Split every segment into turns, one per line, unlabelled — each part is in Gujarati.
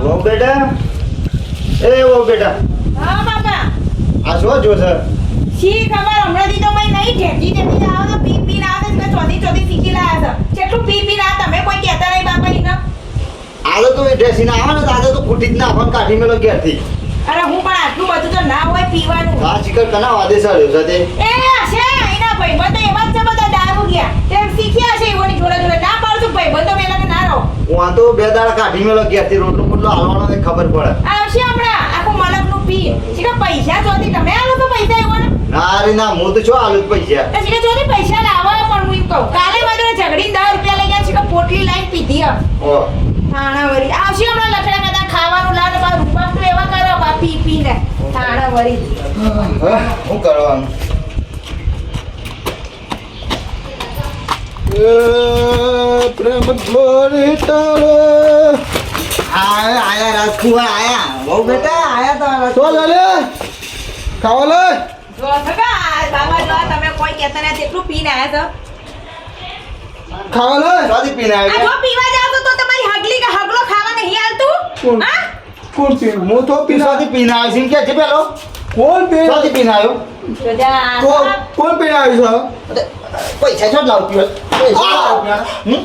ઓ બેટા ઓ બેટા
હા બાપા
આ શું જોશે
શી ખબર હમણાંથી તો ભાઈ નહીં ઢેંચી આવો તો પી પીને આવે છે ચોથી શીખી લાયા છે કેટલું પી પીને આ તમે કોઈ કહેતા નહીં બાપા ઈને
આજે તો એ ડ્રેસીને આવે ને તો આજે તો ફૂટી જ ના આપણ કાઢી મેલો ઘેરથી
અરે હું પણ આટલું બધું તો ના હોય પીવાનું
આ ચિકન કના આદેશ આવ્યો છે તે
એ હશે એના ભાઈબંધો એવા જ છે બધા દારૂ ગયા તે શીખ્યા છે એવોની જોડે જોડે ના પાડતું ભાઈબંધો મેલા કે ના રહો
હું આ તો બે દાડા કાઢી મેલો ઘેરથી રોટલો મોટલો હાલવાનો ને ખબર પડે
આવશે હમણાં આખું મલકનું પી શીખા પૈસા જોતી તમે આલો તો પૈસા એવાના
ના રે ના હું તો છો આલુ જ પૈસા
તો શીખા જોતી પૈસા લાવો પણ હું એમ કહું કાલે મારે ઝઘડીને 10 રૂપિયા લઈ ગયા શીખા પોટલી લાઈન પીધી
ઓ
થાણા વરી આવશે હમણાં લખડા કદા ખાવાનું લાવ ને પાછું રૂપાક તો એવા કરો બા પી પીને થાણા વરી
શું કરવાનું
પ્રેમ થોડી તારો
આયા રાજકુમાર આયા બહુ બેટા આયા તારા
તો લે ખાવા લે
જો સગા બાબા જો તમે કોઈ કહેતા નથી એટલું પીને આયા
ખાવા લે
સાદી પીને
છો આ
આવ્યો
જો પીવા જાવ તો તમારી હગલી કે હગલો ખાવા નહીં આલતું હા
કોણ પી હું તો પીના
સાદી પીને આવ્યો છે કે છે પેલો
કોણ પી
સાદી પીને આવ્યો
જો જા
કોણ પીને આવ્યું છે
પૈસા છો લાવતી હોય પૈસા લાવતી હમ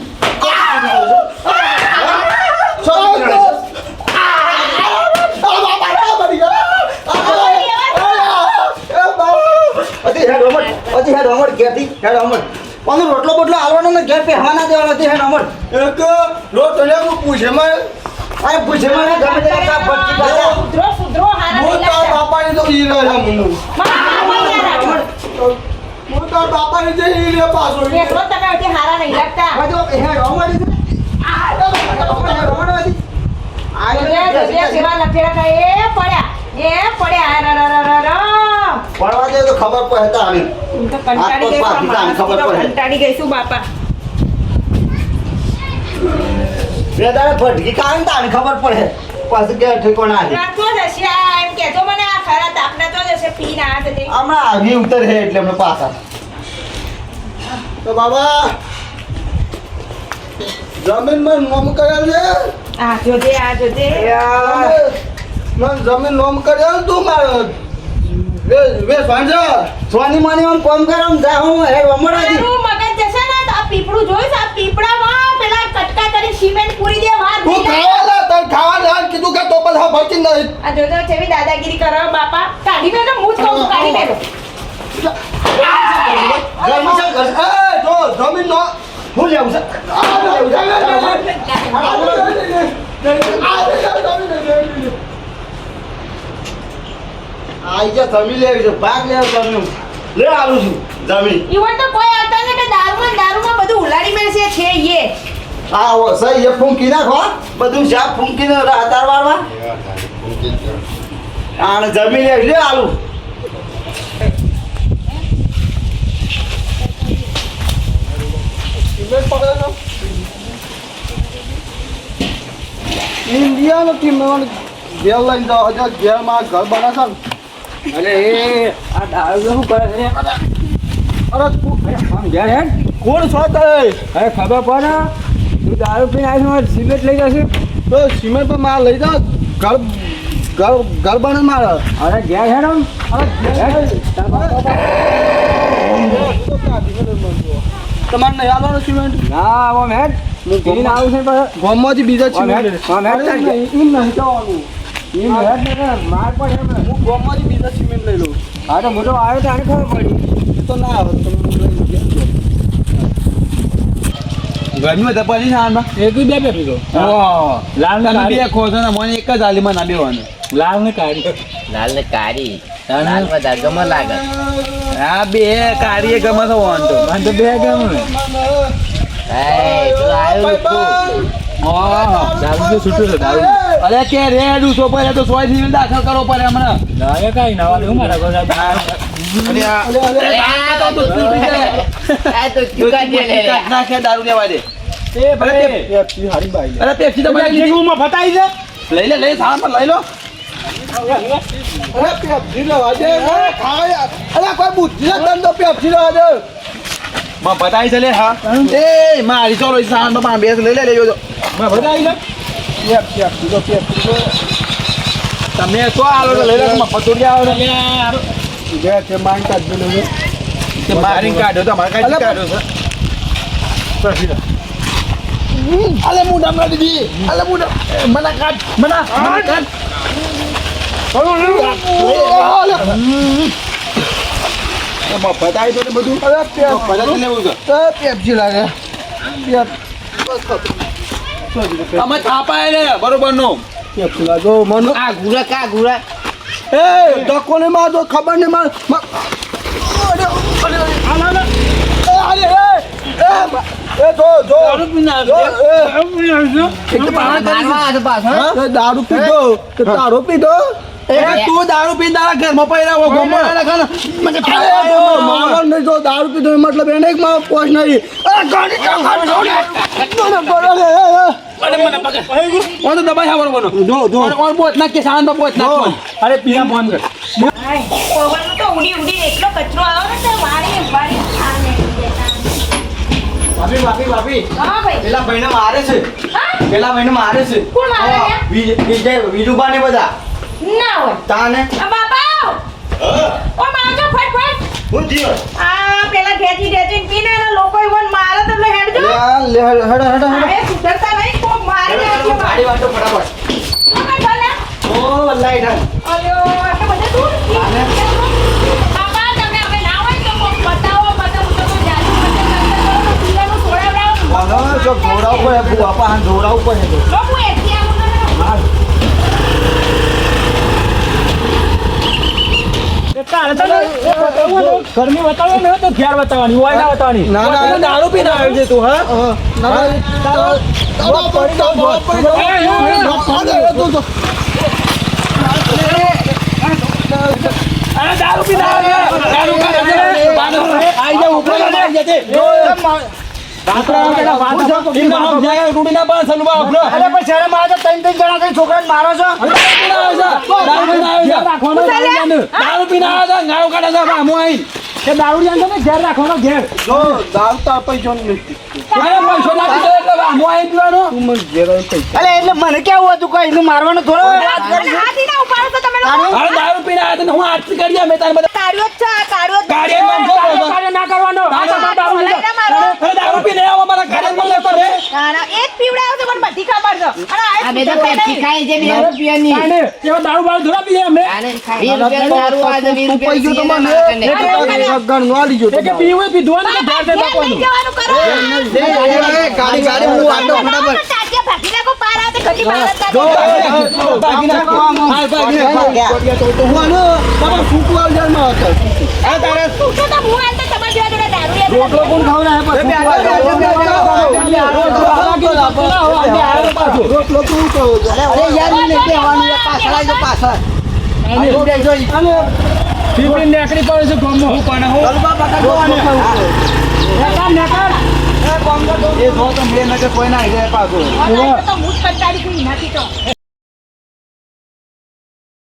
રોટલો બોટલો હાલવાનો ને ઘેર પહેવાના દેવાનો હતી હેડ અમર
એક રોટ લે હું પૂછે માં
અરે પૂછે મને ગમે તે કા ભટકી કાઢે
સુધરો સુધરો હારા
હું
નહીં
તાર
લાગતા
બાપાની તો ઈ રહ્યા મુનું હું તાર બાપાની જે ઈ રે પાછો
એકલો તમે ઓટી હારા નહીં લાગતા
બાજુ હેડ અમર
સેવા લખેલા હતા એ પડ્યા
પડવા દે તો ખબર પડે તાણી
હું તો કંટાળી ગઈ છું.
ખબર પડે.
કંટાળી ગઈ છું બાપા
બે દાડે ભટકી કાઢે તાણી ખબર પડે પાછું કે ઠેકોણા આવી
નાચો જશે આ એમ કહેજો મને આ ખરા તાપના તો જશે પીને આ તે
હમણાં આવી ઉતર હે એટલે હમણાં પાછા
તો બાબા જમીનમાં નોમ કરેલ છે
આ જોજે
મને જમીન નોમ કરેલ તું મારે વે સાંજા
સોની માની આમ કોમ કરો આમ જા હું હે વમડાજી
મારું મગજ જશે ને તો આ પીપળું જોઈશ આ પીપળામાં પેલા કટકા કરી સિમેન્ટ પૂરી દે વાર
તું
નહીં લાગે.
ખાવા લે તને ખાવા લે કીધું કે તો પછી ભરતી નહીં
આ જોજો કેવી દાદાગીરી કરો બાપા કાઢી મેલો હું જ કહું છું, કાઢી મેલો
ઘરમાં ચાલ ઘર
એ જો જમીન નો
હું લેવું છે આઈ જા જમી લેવી છે ભાગ લેવ જમી લે આલું છું જમી
ઈવન તો કોઈ આવતા ને કે દારૂમાં બધું ઉલાડી મેળશે છે યે
આ ઓ સહી એ ફૂંકી નાખો બધું શાક ફૂંકીને રાતાર વાળવા આને જમી લેવી લે આલું
ઇન્ડિયાનો ટીમ ઘેર લઈને જાઓ હજાર ઘેરમાં ઘર બનાવશે ને
અરે એ આ દારૂ શું કરે છે
અરે તું
આમ ઘેર હેડ
કોણ છો તે
અરે ખબર પડે તું દારૂ પીને આવીશ સિગરેટ લઈ જશે
તો સિમેન્ટ પર માર લઈ જા ઘર ઘર ઘર બને મારે
અરે ઘેર હેડ આમ
તમારે નહીં આવવાનું સિમેન્ટ
ના આવો હેડ હું પીને આવું છું પણ
ગામમાંથી બીજા સિમેન્ટ
આમ હેડ
અરે નહીં, એમ નહીં જવાનું
એમ હેડ ને માર પડે એમ
હું ગામમાંથી બીજા સિમેન્ટ લઈ લઉં
હા તો મોટો આવ્યો તો આને ખબર પડી
એ તો ના આવે તમે લઈ ગયા
ગરમી તો પછી સાંજમાં
એક બે બે પીધો લાલ ને
તમે બે
કાળી
ખો છો ને મને એક જ આલીમાં ના બેવાનું
લાલ ને કાળી
લાલ ને કાળી લાલ બધા ગમર લાગે
આ બે કાઢીએ ગમે તો વાંધો
મને તો બે ગમે
એ તું આવ્યો
હા
દારૂ તો છૂટું છે દારૂ
અરે કે રેડું તો પડે તો 100 સિવિલ દાખલ કરવો પડે હમણાં
ના એ કાંઈ ના વાળું મારા ઘરે
અરે આ તો તૂટી જાય
આ તો ચુકા દે લે
કાઢ નાખે દારૂ લેવા દે
એ ભાઈ
પેપ્સી હારી બાઈ
અરે પેપ્સી તો મને લીધી.
ફટાઈ છે
લઈ લે સામાન પર લઈ લો
અરે પેપ્સી લેવા દે ખાવા યાર અરે કોઈ બુદ્ધિ ના તને તો પેપ્સી લેવા દે
માં બતાઈ છે લે હા એ મારી ચોલો સામાન માં બેસ લઈ લે લેજો
ફટાઈ છે
તમે શું આલો તો લઈ લો પતોડી આવો ને
છે માંગ કાઢી લો
કે મારી કાઢો તો મારે કાઢી કાઢો છે અલે મુડા મરા દીદી અલે મુડા મના કાઢ મના કાઢ બતાવી દો ને બધું બતાવી લેવું છે
પેપ્સી લાગે
અમે થાપાય ને બરોબર નો
પેપ્સી લાગો મનો
આ ગુરા કા ગુરા
એ ધક્કો ને માર તો ખબર ને માર દારૂ પીધો દારૂ પીધો
તું દારૂ પી તારા ઘરમાં પડ્યા
મારવા નહીં જો દારૂ પીધો મતલબ એને એક માં પોચ નહીં
કોણ દબાઈ હા બરોબર કોણ પોત નાખ કે સામાન પર પોત નાખ અરે પીના ફોન કર
પવનનો તો ઉડી ઉડી એટલો કચરો આવ્યો ને તો વાળી ખાને
ભાભી
હા ભાઈ
પેલા ભાઈને મારે છે
હા
પેલા ભાઈને મારે છે
કોણ મારે છે?
વિજુબા ને બધા
ના હોય
તાને
આ બાપા ઓ માજો ફટ
હું થયો
આ પેલા ઢેચી પીને એના લોકો ઈવન મારે તો એટલે હેડજો અરે સુધરતા નહીં કોક મારી નાખ્યો
ગાડી વાંધો ફટાફટ
કોને ચાલે
ઓ વલ્લાહી ઢાલ
અલ્યો આટલે બધે દૂર બાપા તમે હવે ના હોય તો કોક બતાવો હું તો જાજુ પીવાનું સોડાવડાવો
જો જોડાવું પડે બાપા હા જોડાવું પડે
જો હું એકથી આવું
ગરમી બતાવો ને તો ઘેર બતાવવાની હોય ના બતાવવાની
ના ના
દારૂ પીને આવ્યો છે તું હા
અરે દારૂ પીને
દારૂ કાઢે આઈ જા ઉપર આવી જતે
છોકરાને મારો છો
દારૂ પીને આવ્યા ગાયો કાઢે છે આમો આઈ
કે દારૂ જાણતો ને ઘેર રાખવાનો ઘેર
જો દારૂ તો પૈસો નથી
પૈસો નાખી દો એટલે આમો આઈ પીવાનો
તું મને ઘેર પૈસા
અલે એટલે મને કેવું હતું કઈ એનું મારવાનું થોડો
હાથી ના ઉપાડો તો તમે લોકો
અરે દારૂ પીને આવ્યા તો હું આરતી કરી મેં તારે બધા
કાઢ્યો જ છે આ કાઢ્યો જ
ગાડી માં જો
કાર્ય ના કરવાનો
દારૂ લઈને મારો
અરે દારૂ પીને આવ્યા મારા ઘરે બોલે કરે
ના એક પીવડાવ તો મને બધી ખબર છે અને
આ બે તો પેપ્સી ખાય છે 2 રૂપિયાની
કાંઈ નહીં. એવા દારૂ બારૂ થોડા પીએ અમે
આને 20 રૂપિયાનું દારૂ આ 20
પૈસો તો મને ગણવા લીજો
એ કે પીવું હોય, પીધું હોય ને તો ઘેર જઈને
લઈ
રાખવાનું.
જવાનું કરો
ગાડી હું વાંધો ફટાફટ
તાત્યા ભાગી નાખો પાર આવે ઘટી બહાર જ
ભાગી નાખો હાલ ભાગી નાખો
તો હું આનો બાબા ફૂટું આવી જાય માં હતો
આ તારે તો હું હાલ તો તમારી જોડે દારૂ યાદ
રોટલો કોણ ખવડાવે પછી રોટલો કોણ કહો
અરે યાર મને કહેવાનું પાછળ આવી પાછળ
અને પીપળી નેકડી પડે છે ગામમાં.
એ જો તો મેં નજર કોઈ ના આવી જાય પાછું
તો હું જ કંટાળી ગઈ નથી તો